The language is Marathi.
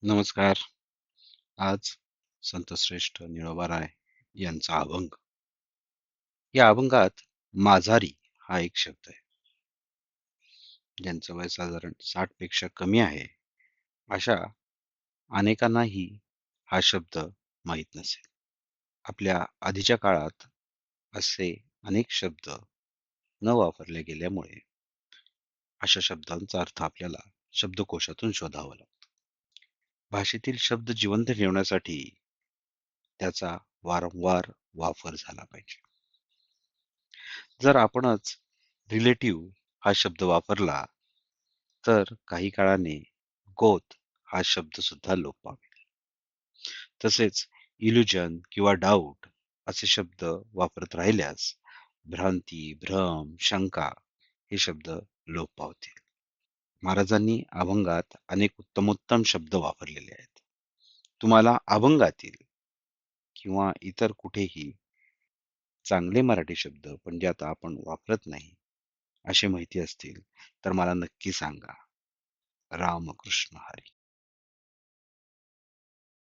नमस्कार. आज संतश्रेष्ठ निळोबा राय यांचा अभंग. या अभंगात माझारी हा एक शब्द आहे. ज्यांचं वय साधारण 60 पेक्षा कमी आहे, अशा अनेकांनाही हा शब्द माहीत नसेल. आपल्या आधीच्या काळात असे अनेक शब्द न वापरले गेल्यामुळे अशा शब्दांचा अर्थ आपल्याला शब्दकोशातून शोधावा लागतो. भाषेतील शब्द जिवंत ठेवण्यासाठी त्याचा वारंवार वापर झाला पाहिजे. जर आपणच रिलेटिव्ह हा शब्द वापरला, तर काही काळाने गोत हा शब्द सुद्धा लोप पावेल. तसेच इल्युजन किंवा डाऊट असे शब्द वापरत राहिल्यास भ्रांती, भ्रम, शंका हे शब्द लोप पावतील. महाराजांनी अभंगात अनेक उत्तमोत्तम शब्द वापरलेले आहेत. तुम्हाला अभंगातील किंवा इतर कुठेही चांगले मराठी शब्द पण जे आता आपण वापरत नाही अशी माहिती असतील तर मला नक्की सांगा. रामकृष्ण हरी.